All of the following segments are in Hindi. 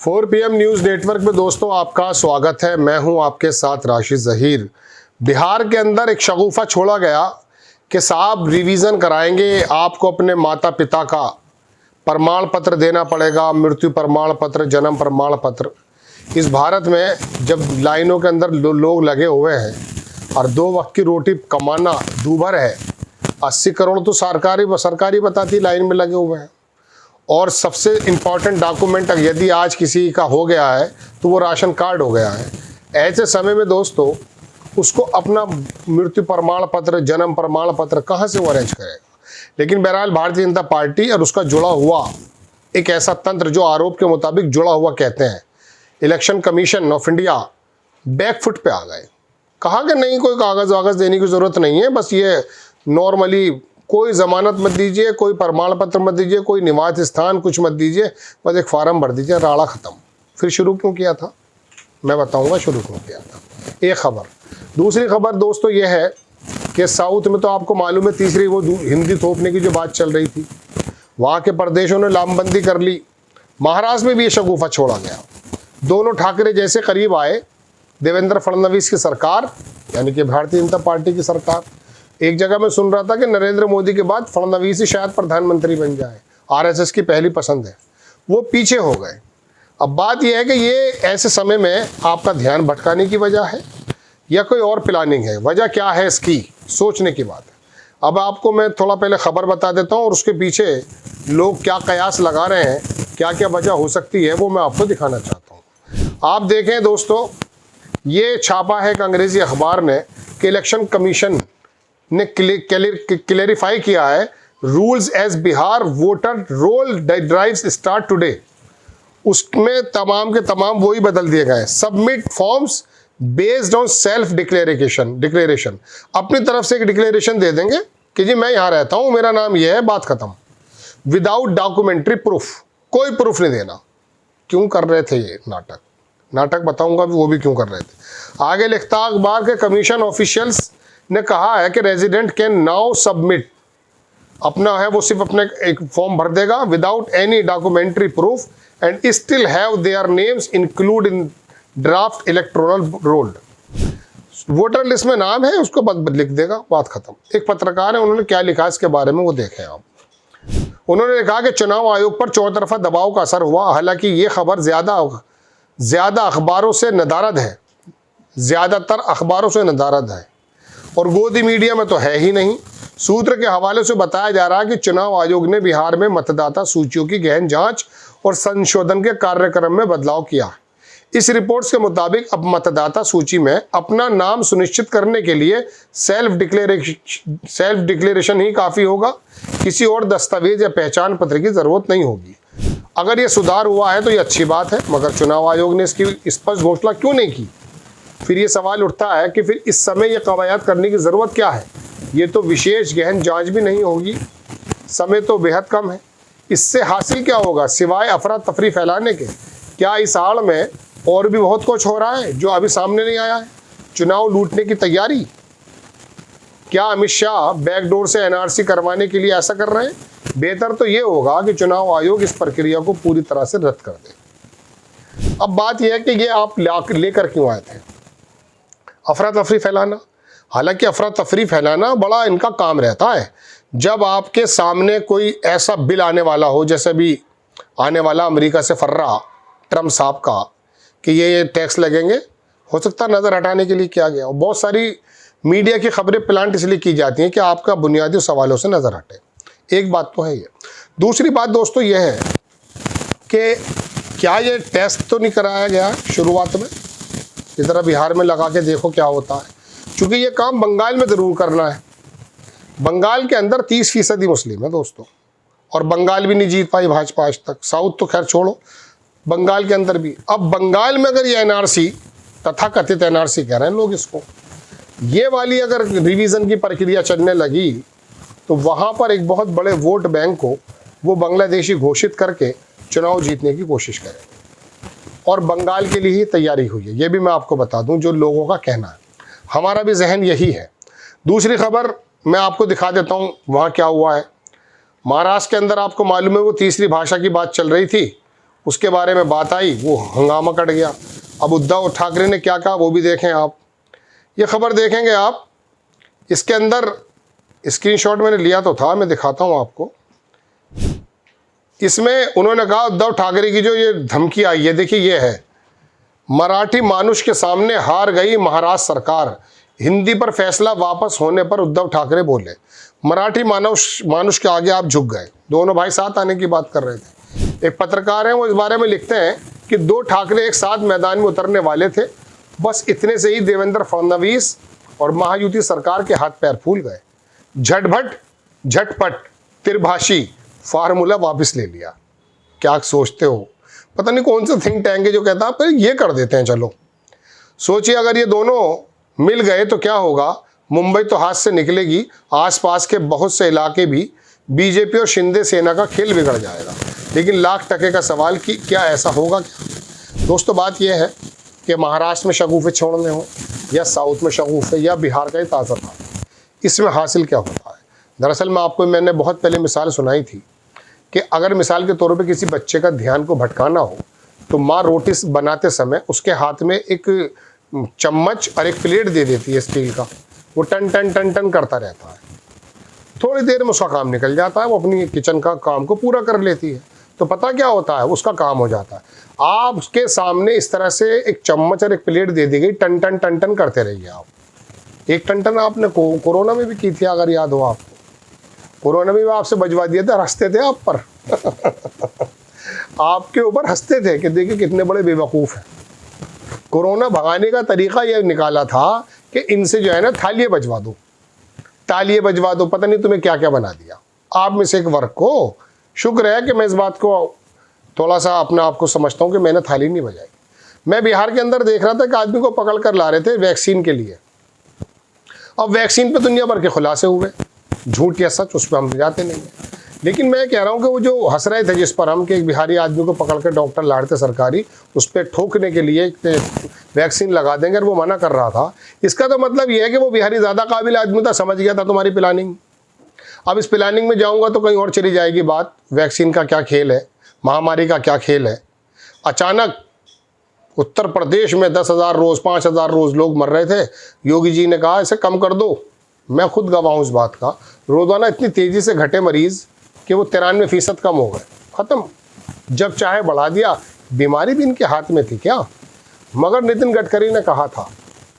4 PM न्यूज़ नेटवर्क में दोस्तों आपका स्वागत है। मैं हूं आपके साथ राशिद ज़हीर। बिहार के अंदर एक शगुफा छोड़ा गया कि साहब रिवीजन कराएंगे, आपको अपने माता पिता का प्रमाण पत्र देना पड़ेगा, मृत्यु प्रमाण पत्र, जन्म प्रमाण पत्र। इस भारत में जब लाइनों के अंदर लोग लगे हुए हैं और 2 वक्त की रोटी कमाना दूभर है, 80 करोड़ तो सरकारी बताती लाइन में लगे हुए हैं। और सबसे इम्पॉर्टेंट डॉक्यूमेंट यदि आज किसी का हो गया है तो वो राशन कार्ड हो गया है। ऐसे समय में दोस्तों उसको अपना मृत्यु प्रमाण पत्र, जन्म प्रमाण पत्र कहाँ से वो अरेंज करेगा। लेकिन बहरहाल भारतीय जनता पार्टी और उसका जुड़ा हुआ एक ऐसा तंत्र जो आरोप के मुताबिक जुड़ा हुआ कहते हैं, election commission of India back foot पे आ गए। कहा कि नहीं, कोई कागज़ वागज़ देने की ज़रूरत नहीं है, बस ये नॉर्मली कोई ज़मानत मत दीजिए, कोई प्रमाण पत्र मत दीजिए, कोई निवास स्थान कुछ मत दीजिए, बस एक फार्म भर दीजिए, राड़ा ख़त्म। फिर शुरू क्यों किया था मैं बताऊंगा, शुरू क्यों किया था। एक खबर। दूसरी खबर दोस्तों ये है कि साउथ में तो आपको मालूम है तीसरी वो हिंदी थोपने की जो बात चल रही थी, वहाँ के प्रदेशों ने लामबंदी कर ली। महाराष्ट्र में भी ये शगुफा छोड़ा गया। दोनों ठाकरे जैसे करीब आए, देवेंद्र फडणवीस की सरकार यानी कि भारतीय जनता पार्टी की सरकार। एक जगह मैं सुन रहा था कि नरेंद्र मोदी के बाद फडणवीस ही शायद प्रधानमंत्री बन जाए, आरएसएस की पहली पसंद है, वो पीछे हो गए। अब बात यह है कि ये ऐसे समय में आपका ध्यान भटकाने की वजह है या कोई और प्लानिंग है। वजह क्या है इसकी, सोचने की बात है। अब आपको मैं थोड़ा पहले खबर बता देता हूँ और उसके पीछे लोग क्या कयास लगा रहे हैं, क्या क्या वजह हो सकती है, वो मैं आपको दिखाना चाहता हूँ। आप देखें दोस्तों, ये छापा है एक अंग्रेजी अखबार ने कि इलेक्शन कमीशन ने क्लेरिफाई किया है, rules as Bihar voter roll drives start today. उसमें तमाम के तमाम वही बदल दिए गए। Submit forms based on self declaration. अपनी तरफ से एक डिक्लेरेशन दे देंगे कि जी मैं यहाँ रहता हूँ, मेरा नाम ये है, बात खत्म। विदाउट डॉक्यूमेंट्री प्रूफ, कोई प्रूफ नहीं देना। क्यों कर रहे थे ये नाटक बताऊंगा वो भी क्यों कर रहे थे। आगे लिखता अखबार के कमीशन ऑफिशियल्स ने कहा है कि रेजिडेंट कैन नाउ सबमिट, अपना है वो सिर्फ अपने एक फॉर्म भर देगा without any documentary proof and still have their names include in draft electoral roll. Voter list में नाम है, उसको बस लिख देगा, बात खत्म। एक पत्रकार है, उन्होंने क्या लिखा इसके बारे में वो देखें आप। उन्होंने कहा कि चुनाव आयोग पर चौतरफा दबाव का असर हुआ। हालांकि ये खबर ज्यादा अखबारों से नदारद है, ज्यादातर अखबारों से नदारद है और गोदी मीडिया में तो है ही नहीं। सूत्र के हवाले से बताया जा रहा है कि चुनाव आयोग ने बिहार में मतदाता सूचियों की गहन जांच और संशोधन के कार्यक्रम में बदलाव किया। इस रिपोर्ट्स के मुताबिक अब मतदाता सूची में अपना नाम सुनिश्चित करने के लिए सेल्फ डिक्लेरेशन ही काफ़ी होगा, किसी और दस्तावेज या पहचान पत्र की ज़रूरत नहीं होगी। अगर ये सुधार हुआ है तो ये अच्छी बात है, मगर चुनाव आयोग ने इसकी स्पष्ट घोषणा क्यों नहीं की। फिर ये सवाल उठता है कि फिर इस समय ये कवायद करने की ज़रूरत क्या है। ये तो विशेष गहन जांच भी नहीं होगी, समय तो बेहद कम है। इससे हासिल क्या होगा सिवाय अफरा तफरी फैलाने के। क्या इस आड़ में और भी बहुत कुछ हो रहा है जो अभी सामने नहीं आया है। चुनाव लूटने की तैयारी, क्या अमित शाह बैकडोर से एनआरसी करवाने के लिए ऐसा कर रहे हैं। बेहतर तो ये होगा कि चुनाव आयोग इस प्रक्रिया को पूरी तरह से रद्द कर दे। अब बात यह है कि ये आप लेकर क्यों आए थे, अफरा तफरी फैलाना। हालांकि अफरा तफरी फैलाना बड़ा इनका काम रहता है। जब आपके सामने कोई ऐसा बिल आने वाला हो, जैसे भी आने वाला अमेरिका से फर्रा ट्रम्प साहब का कि ये टैक्स लगेंगे, हो सकता है नज़र हटाने के लिए किया गया। और बहुत सारी मीडिया की खबरें प्लांट इसलिए की जाती हैं कि आपका बुनियादी सवालों से नज़र हटे। एक बात तो है ये। दूसरी बात दोस्तों ये है कि क्या ये टेस्ट तो नहीं कराया गया शुरुआत में, इधर बिहार में लगा के देखो क्या होता है। क्योंकि ये काम बंगाल में ज़रूर करना है। बंगाल के अंदर 30% मुस्लिम है दोस्तों, और बंगाल भी नहीं जीत पाई भाजपा आज तक। साउथ तो खैर छोड़ो, बंगाल के अंदर भी। अब बंगाल में अगर ये एनआरसी, तथाकथित एनआरसी कह रहे हैं लोग इसको, ये वाली अगर रिवीजन की प्रक्रिया चलने लगी तो वहाँ पर एक बहुत बड़े वोट बैंक को वो बांग्लादेशी घोषित करके चुनाव जीतने की कोशिश करें। और बंगाल के लिए ही तैयारी हुई है, ये भी मैं आपको बता दूं, जो लोगों का कहना है। हमारा भी जहन यही है। दूसरी खबर मैं आपको दिखा देता हूँ वहाँ क्या हुआ है। महाराष्ट्र के अंदर आपको मालूम है वो तीसरी भाषा की बात चल रही थी, उसके बारे में बात आई, वो हंगामा कट गया। अब उद्धव ठाकरे ने क्या कहा वो भी देखें आप, ये खबर देखेंगे आप। इसके अंदर स्क्रीनशॉट मैंने लिया तो था, मैं दिखाता हूँ आपको। इसमें उन्होंने कहा उद्धव ठाकरे की जो ये धमकी आई है, देखिए ये है, मराठी मानुष के सामने हार गई महाराष्ट्र सरकार, हिंदी पर फैसला वापस होने पर उद्धव ठाकरे बोले। मराठी मानुष के आगे आप झुक गए। दोनों भाई साथ आने की बात कर रहे थे। एक पत्रकार हैं, वो इस बारे में लिखते हैं कि दो ठाकरे एक साथ मैदान में उतरने वाले थे, बस इतने से ही देवेंद्र फडणवीस और महायुति सरकार के हाथ पैर फूल गए। झटपट त्रिभाषी फार्मूला वापस ले लिया। क्या सोचते हो? पता नहीं कौन सा थिंक टैंक है जो कहता है पर ये कर देते हैं। चलो सोचिए अगर ये दोनों मिल गए तो क्या होगा। मुंबई तो हाथ से निकलेगी, आसपास के बहुत से इलाके भी बीजेपी और शिंदे सेना का खेल बिगड़ जाएगा। लेकिन लाख टके का सवाल कि क्या ऐसा होगा क्या? दोस्तों बात यह है कि महाराष्ट्र में शगुफे छोड़ने हो या साउथ में शगुफे या बिहार का ही ताज़ा था, इसमें हासिल क्या होता है? दरअसल मैंने बहुत पहले मिसाल सुनाई थी कि अगर मिसाल के तौर पे किसी बच्चे का ध्यान को भटकाना हो तो माँ रोटी बनाते समय उसके हाथ में एक चम्मच और एक प्लेट दे देती है स्टील का, वो टन टन टन टन करता रहता है। थोड़ी देर में उसका काम निकल जाता है, वो अपनी किचन का काम को पूरा कर लेती है। तो पता क्या होता है, उसका काम हो जाता है। आप उसके सामने इस तरह से एक चम्मच और एक प्लेट दे दी गई, टन टन टन टन करते रहिए आप। एक टन टन आपने कोरोना में भी की थी, अगर याद हो आपको। कोरोना में भी आपसे बजवा दिए थे, हंसते थे आप पर आपके ऊपर हंसते थे कि देखिए कितने बड़े बेवकूफ़ हैं। कोरोना भगाने का तरीका यह निकाला था कि इनसे जो है ना थालियाँ बजवा दो, तालियाँ बजवा दो, पता नहीं तुम्हें क्या क्या बना दिया। आप में से एक वर्ग को शुक्र है कि मैं इस बात को थोड़ा सा अपने आप को समझता हूँ कि मैंने थाली नहीं बजाई। मैं बिहार के अंदर देख रहा था कि आदमी को पकड़ कर ला रहे थे वैक्सीन के लिए। अब वैक्सीन पे दुनिया भर के खुलासे हुए, झूठ या सच उस पर हम जाते नहीं हैं। लेकिन मैं कह रहा हूँ कि वो जो हंस रहे थे जिस पर हम, कि एक बिहारी आदमी को पकड़ कर डॉक्टर ला रहे थे सरकारी, उस पर ठोकने के लिए वैक्सीन लगा देंगे और वो मना कर रहा था, इसका तो मतलब ये है कि वो बिहारी ज़्यादा काबिल आदमी था, समझ गया था तुम्हारी प्लानिंग। अब इस प्लानिंग में जाऊँगा तो कहीं और चली जाएगी बात। वैक्सीन का क्या खेल है, महामारी का क्या खेल है। अचानक उत्तर प्रदेश में 10,000 रोज़ 5,000 रोज़ लोग मर रहे थे। योगी जी ने कहा इसे कम कर दो। मैं खुद गवाह हूँ इस बात का। रोज़ाना इतनी तेज़ी से घटे मरीज़ कि वो 93% कम हो गए, ख़त्म। जब चाहे बढ़ा दिया। बीमारी भी इनके हाथ में थी क्या? मगर नितिन गडकरी ने कहा था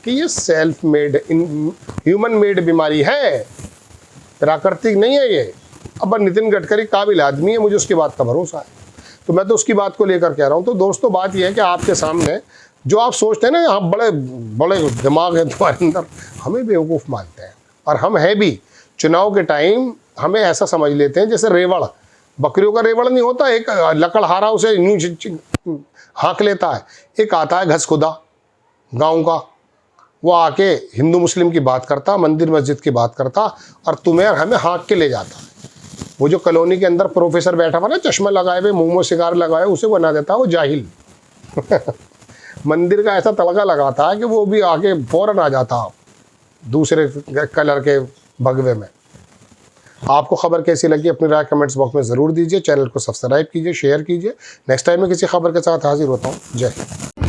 कि ये सेल्फ मेड ह्यूमन मेड बीमारी है, प्राकृतिक नहीं है ये। अब नितिन गडकरी काबिल आदमी है, मुझे उसकी बात का भरोसा है, तो मैं तो उसकी बात को लेकर कह रहा हूँ। तो दोस्तों बात यह है कि आपके सामने जो आप सोचते हैं ना यहाँ बड़े बड़े दिमाग है तुम्हारे अंदर, हमें बेवकूफ़ मानते हैं। और हम है भी। चुनाव के टाइम हमें ऐसा समझ लेते हैं जैसे रेवड़, बकरियों का रेवड़ नहीं होता, एक लकड़हारा उसे यूँ हाँक लेता है। एक आता है घसखुदा गाँव का, वो आके हिंदू मुस्लिम की बात करता, मंदिर मस्जिद की बात करता और तुम्हें और हमें हाँक के ले जाता है। वो जो कॉलोनी के अंदर प्रोफेसर बैठा हुआ ना, चश्मा लगाए हुए, मुँह में सिगार लगाए, उसे बना देता वो जाहिल मंदिर का ऐसा तड़का लगाता है कि वो भी आके फौरन आ जाता दूसरे कलर के भगवे में। आपको खबर कैसी लगी अपनी राय कमेंट्स बॉक्स में ज़रूर दीजिए। चैनल को सब्सक्राइब कीजिए, शेयर कीजिए। नेक्स्ट टाइम मैं किसी खबर के साथ हाजिर होता हूँ। जय हिंद।